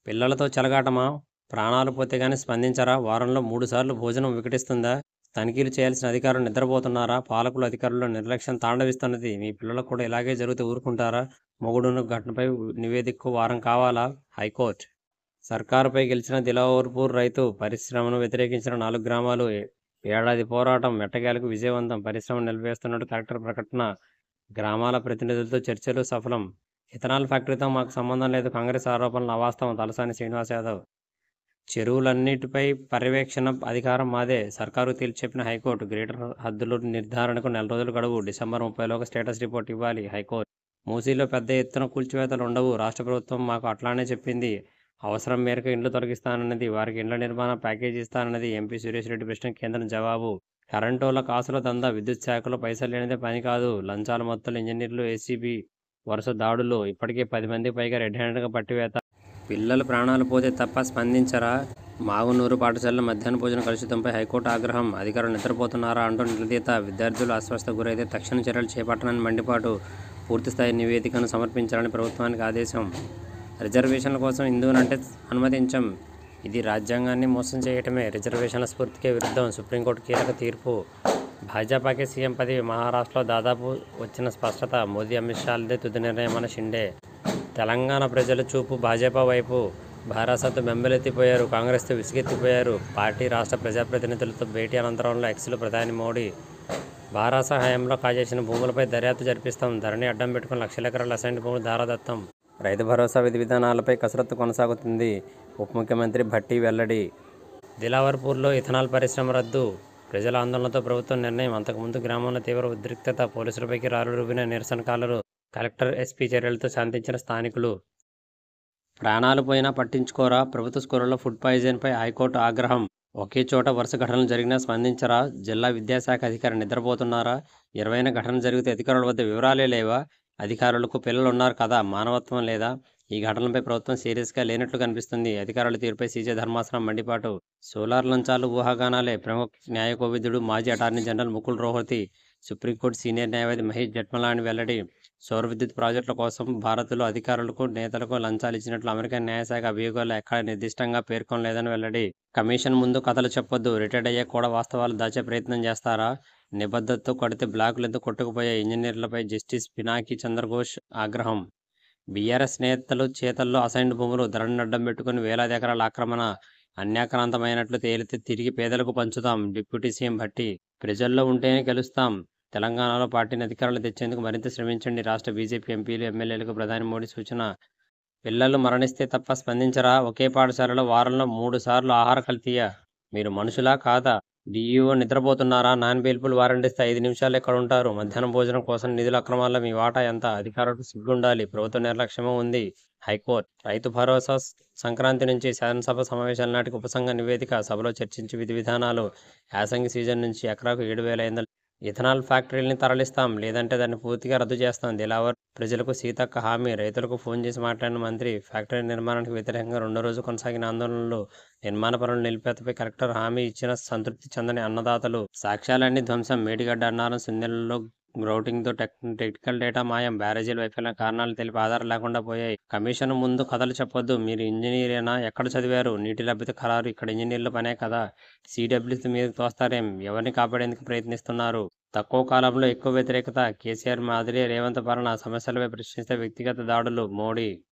పిల్లలతో చెలగాటమా? ప్రాణాలు పోతే గాని స్పందించరా? వారంలో 3 సార్లు భోజనం వికటిస్తుందా? తనిఖీలు చేయాల్సిన అధికారులు నిద్రపోతున్నారా? పాలకులు, అధికారుల్లో నిర్లక్ష్యం తాండవిస్తున్నది. మీ పిల్లలకు కూడా ఇలాగే జరిగితే ఊరుకుంటారా? మొగుడును ఘటనపై నివేదికకు వారం కావాలా? హైకోర్టు. సర్కారుపై గెలిచిన దిలావర్పూర్ రైతు పరిశ్రమను వ్యతిరేకించిన 4 గ్రామాలు. ఏడాది పోరాటం ఎట్టకేలకు విజయవంతం. పరిశ్రమను నిలిపేస్తున్నట్టు కలెక్టర్ ప్రకటన. గ్రామాల ప్రతినిధులతో చర్చలు సఫలం. ఇథనాల్ ఫ్యాక్టరీతో మాకు సంబంధం లేదు. కాంగ్రెస్ ఆరోపణలు అవాస్తవం. తలసాని శ్రీనివాస్ యాదవ్. చెరువులన్నిటిపై పర్యవేక్షణ అధికారం మాదే. సర్కారు తేల్చెప్పిన హైకోర్టు. గ్రేటర్ హద్దుల నిర్ధారణకు 4 రోజులు గడువు. డిసెంబర్ 30లోగా స్టేటస్ రిపోర్ట్ ఇవ్వాలి. హైకోర్టు. మూసీలో పెద్ద ఎత్తున కూల్చివేతలు ఉండవు. రాష్ట్ర ప్రభుత్వం మాకు అట్లానే చెప్పింది. అవసరం మేరకు ఇండ్లు తొలగిస్తానన్నది. వారికి ఇండ్ల నిర్మాణ ప్యాకేజీ ఇస్తానన్నది. ఎంపీ సురేష్ రెడ్డి ప్రశ్నకు కేంద్రం జవాబు. కరెంటోళ్ల కాసుల దందా. విద్యుత్ శాఖలో పైసలు లేనిదే పని కాదు. లంచాల మొత్తాలు. ఇంజనీర్లు, ఏసీబీ వరుస దాడులు. ఇప్పటికే 10 మందికి పైగా రెడ్ హ్యాండెడ్గా పట్టివేత. పిల్లలు ప్రాణాలు పోతే తప్ప స్పందించరా? మాగునూరు పాఠశాలలో మధ్యాహ్న భోజన కలుషితంపై హైకోర్టు ఆగ్రహం. అధికారులు నిద్రపోతున్నారా అంటూ నిలదీత. విద్యార్థులు అస్వస్థకు గురైతే తక్షణ చర్యలు చేపట్టనని మండిపాటు. పూర్తిస్థాయి నివేదికను సమర్పించాలని ప్రభుత్వానికి ఆదేశం. రిజర్వేషన్ల కోసం హిందువునంటే అనుమతించం. ఇది రాజ్యాంగాన్ని మోసం చేయటమే. రిజర్వేషన్ల స్ఫూర్తికే విరుద్ధం. సుప్రీంకోర్టు కీలక తీర్పు. భాజపాకే సీఎం పదవి. మహారాష్ట్రలో దాదాపు వచ్చిన స్పష్టత. మోదీ, అమిత్ షాలదే తుది నిర్ణయమన్న షిండే. తెలంగాణ ప్రజల చూపు భాజపా వైపు. భారాసతో బెంబెలెత్తిపోయారు. కాంగ్రెస్తో విసిగెత్తిపోయారు. పార్టీ రాష్ట్ర ప్రజాప్రతినిధులతో భేటీ అనంతరంలో ఎక్స్లో ప్రధాని మోడీ. భారాస హయాంలో కాజేసిన భూములపై దర్యాప్తు జరిపిస్తాం. ధరణి అడ్డం పెట్టుకుని లక్షల ఎకరాల అసైన్డ్ భూములు దారాదత్తం. రైతు భరోసా విధి విధానాలపై కసరత్తు కొనసాగుతుంది. ఉప ముఖ్యమంత్రి భట్టి వెల్లడి. దిలావర్పూర్లో ఇథనాల్ పరిశ్రమ రద్దు. ప్రజల ఆందోళనతో ప్రభుత్వం నిర్ణయం. అంతకుముందు గ్రామంలో తీవ్ర ఉద్రిక్తత. పోలీసులపైకి రాళ్ళు రువ్విన నిరసనకారులు. కలెక్టర్, ఎస్పీ చర్యలతో శాంతించిన స్థానికులు. ప్రాణాలు పోయినా పట్టించుకోరా? ప్రభుత్వ స్కూళ్లలో ఫుడ్ పాయిజన్పై హైకోర్టు ఆగ్రహం. ఒకే చోట వరుస ఘటనలు జరిగినా స్పందించరా? జిల్లా విద్యాశాఖ అధికారి నిద్రపోతున్నారా? 20న ఘటన జరిగితే అధికారుల వద్ద వివరాలే లేవా? అధికారులకు పిల్లలున్నారు కదా, మానవత్వం లేదా? ఈ ఘటనలపై ప్రభుత్వం సీరియస్గా లేనట్లు కనిపిస్తుంది. అధికారుల తీరుపై సీజే ధర్మాసనం మండిపాటు. సోలార్ లంచాలు ఊహాగానాలే. ప్రముఖ న్యాయకోవిదుడు, మాజీ attorney general Mukul Rohatgi. Supreme court senior న్యాయవాది మహేష్ జట్మలాని వెల్లడి. సౌర విద్యుత్ ప్రాజెక్టుల కోసం భారత్లో అధికారులకు, నేతలకు లంచాలు ఇచ్చినట్లు అమెరికన్ న్యాయశాఖ అభియోగాల్లో ఎక్కడ నిర్దిష్టంగా పేర్కొనలేదని వెల్లడి. కమిషన్ ముందు కథలు చెప్పొద్దు. రిటైర్డ్ అయ్యాక కూడా వాస్తవాలు దాచే ప్రయత్నం చేస్తారా? నిబద్ధతతో కొడితే బ్లాకులు ఎందుకు కొట్టుకుపోయే ఇంజనీర్లపై జస్టిస్ పినాకి చంద్రఘోష్ ఆగ్రహం. బీఆర్ఎస్ నేతలు చేతల్లో అసైన్డ్ భూములు. ధరణిని అడ్డం పెట్టుకుని వేలాది ఎకరాల ఆక్రమణ. అన్యాక్రాంతమైనట్లు తేలితే తిరిగి పేదలకు పంచుతాం. Deputy CM Bhatti. ప్రజల్లో ఉంటేనే గెలుస్తాం. తెలంగాణలో పార్టీని అధికారులు తెచ్చేందుకు మరింత శ్రమించండి. రాష్ట్ర బీజేపీ ఎంపీలు, ఎమ్మెల్యేలకు ప్రధాని మోడీ సూచన. పిల్లలు మరణిస్తే తప్ప స్పందించరా? ఒకే పాఠశాలలో వారంలో 3 సార్లు ఆహార కల్తీయా? మీరు మనుషులా కాదా? డీఈఓ నిద్రపోతున్నారా? నాన్ బెయిలబుల్ వారెంట్ ఇస్తే 5 నిమిషాలు ఎక్కడ ఉంటారు? మధ్యాహ్న భోజనం కోసం నిధుల అక్రమాల్లో మీ వాటా ఎంత? అధికారులకు సిగ్గుండాలి. ప్రభుత్వ నిర్లక్ష్యమూ ఉంది. హైకోర్టు. రైతు భరోసా. సంక్రాంతి నుంచి శాసనసభ సమావేశాల నాటికి ఉపసంఘ నివేదిక. సభలో చర్చించి విధి విధానాలు. యాసంగి సీజన్ నుంచి ఎకరాకు 7,500 ఇథనాల్ ఫ్యాక్టరీల్ని తరలిస్తాం. లేదంటే దాన్ని పూర్తిగా రద్దు చేస్తాం. దిలావర్ ప్రజలకు సీతక్క హామీ. రైతులకు ఫోన్ చేసి మాట్లాడిన మంత్రి. ఫ్యాక్టరీ నిర్మాణానికి వ్యతిరేకంగా 2వ రోజు కొనసాగిన ఆందోళనలు. నిర్మాణ పనుల నిలిపేతపై కలెక్టర్ హామీ ఇచ్చిన సంతృప్తి చెందని అన్నదాతలు. సాక్ష్యాలన్నీ ధ్వంసం. మేడిగడ్డ అన్నారం, సుందెలలో గ్రౌటింగ్తో టెక్నికల్ డేటా మాయం. బ్యారేజీల వైఫల్యం కారణాలు తెలిపి ఆధారం లేకుండా పోయాయి. కమిషన్ ముందు కథలు చెప్పొద్దు. మీరు ఇంజనీరేనా? ఎక్కడ చదివారు? నీటి లభ్యత ఖరారు ఇక్కడ ఇంజనీర్ల పనే కదా. సిడబ్ల్యూసీ మీద తోస్తారేం? ఎవరిని కాపాడేందుకు ప్రయత్నిస్తున్నారు? తక్కువ కాలంలో ఎక్కువ వ్యతిరేకత. కేసీఆర్ మాదిరి రేవంత్ పాలన. సమస్యలపై ప్రశ్నిస్తే వ్యక్తిగత దాడులు. మోడీ.